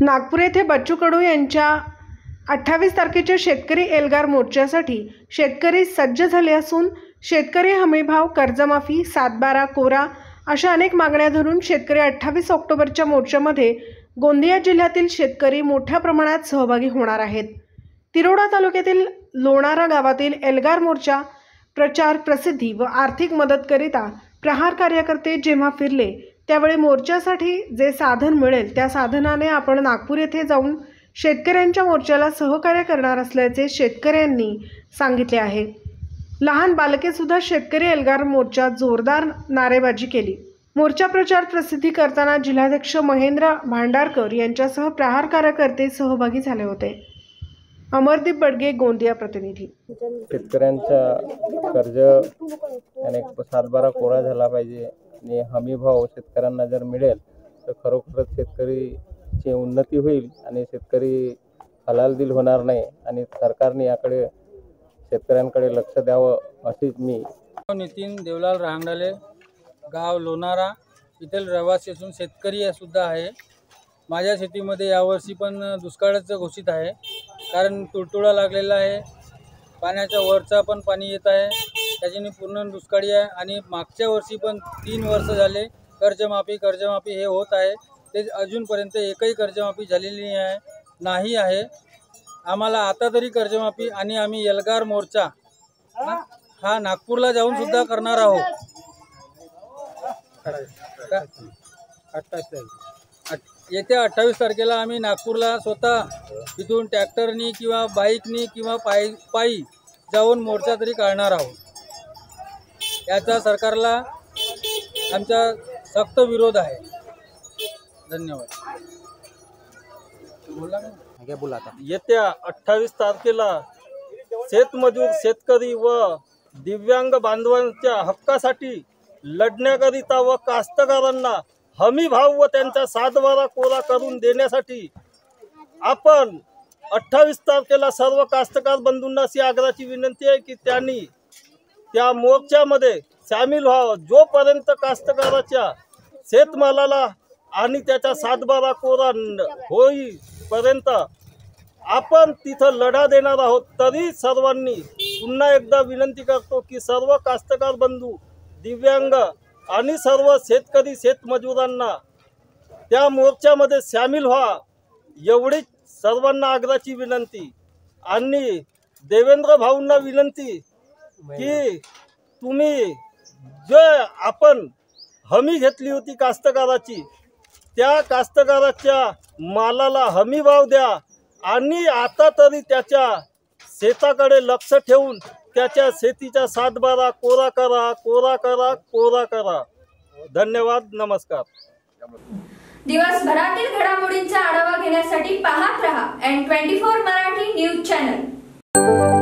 नागपूर येथे बच्चू कडू यांच्या 28 तारखेच्या शेतकरी एल्गार मोर्चासाठी शेतकरी सज्ज झाले असून शेतकरी हमीभाव, कर्जमाफी, 7/12 कोरा अशा अनेक मागण्या धरून शेतकरी 28 ऑक्टोबरच्या मोर्चामध्ये गोंदिया जिल्ह्यातील शेतकरी मोठ्या प्रमाणात सहभागी होणार आहेत। तिरोडा तालुक्यातील लोणारा गावातील एल्गार मोर्चा प्रचार, प्रसिद्धी व आर्थिक मदतकरिता प्रहार कार्यकर्ते जेव्हा फिरले त्यावेळी मोर्चासाठी जे साधन मिळेल त्या साधनाने आपण नागपूर येथे जाऊन शेतकऱ्यांच्या मोर्चाला सहकार्य करणार असल्याचे शेतकऱ्यांनी सांगितले आहे। लहान बालके सुद्धा शेतकरी एल्गार मोर्चात जोरदार नारेबाजी केली। मोर्चा प्रचार प्रसिद्धी करताना जिल्हाध्यक्ष महेंद्र भांडारकर यांच्यासह प्रहार कार्यकर्ते सहभागी झाले होते। अमरदीप बडगे, गोंदिया प्रतिनिधी। शेतकऱ्यांचा कर्ज आणि 7/12 कोरा झाला पाहिजे आणि हमी भाव शेतकऱ्यांना जर मिळेल तर खरोखरच शेतकरीची उन्नती होईल आणि शेतकरी हलालदिल होणार नाही आणि सरकारने याकडे शेतकऱ्यांकडे लक्ष द्यावं अशीच मी नितीन देवलाल रांगडाले, गाव लोणारा येथील रहिवासी असून शेतकरी सुद्धा आहे। माझ्या शेतीमध्ये यावर्षी पण दुष्काळच घोषित आहे, कारण तुडतुडा लागलेला आहे। पाण्याच्या वरचा पण पाणी येत आहे, त्याच्याने पूर्ण दुष्काळी आहे। आणि मागच्या वर्षी पण 3 वर्ष झाले कर्जमाफी हे होत आहे, ते अजूनपर्यंत एकही कर्जमाफी झालेली नाही आहे। आम्हाला आता तरी कर्जमाफी आणि आम्ही एल्गार मोर्चा हा नागपूरला जाऊन सुद्धा करणार आहोत। येत्या 28 तारखेला आम्ही नागपूरला स्वतः इथून ट्रॅक्टरनी किंवा बाईकनी किंवा पायी जाऊन मोर्चा तरी काढणार आहोत। याचा सरकारला आमचा सक्त विरोध आहे। धन्यवाद। येत्या 28 तारखेला शेतमजूर, शेतकरी व दिव्यांग बांधवांच्या हक्कासाठी लढण्याकरिता व कास्तकारांना हमी भाव व त्यांचा 7/12 कोरा करून देण्यासाठी आपण 28 तारखेला सर्व कास्तकार बंधूंना अशी आग्रहाची विनंती आहे की त्यांनी त्या मोर्चामध्ये सामील व्हावं। जोपर्यंत कास्तकाराच्या शेतमालाला आणि त्याचा 7/12 कोरा होईपर्यंत आपण तिथं लढा देणार आहोत। तरी सर्वांनी पुन्हा एकदा विनंती करतो की सर्व कास्तकार बंधू, दिव्यांग आणि सर्व शेतकरी शेतमजुरांना त्या मोर्चामध्ये सामील व्हा, एवढीच सर्वांना आग्रहाची विनंती। आणि देवेंद्र भाऊंना विनंती की तुम्ही जे आपण हमी घेतली होती कास्तकाराची, त्या कास्तकाराच्या मालाला हमी भाव द्या आणि आता तरी त्याच्या शेताकडे लक्ष ठेवून त्याच्या शेतीचा 7/12 कोरा करा। धन्यवाद, नमस्कार। दिवसभरातील घडामोडींचा आढावा घेण्यासाठी पाहत रहा N24 मराठी न्यूज चॅनल।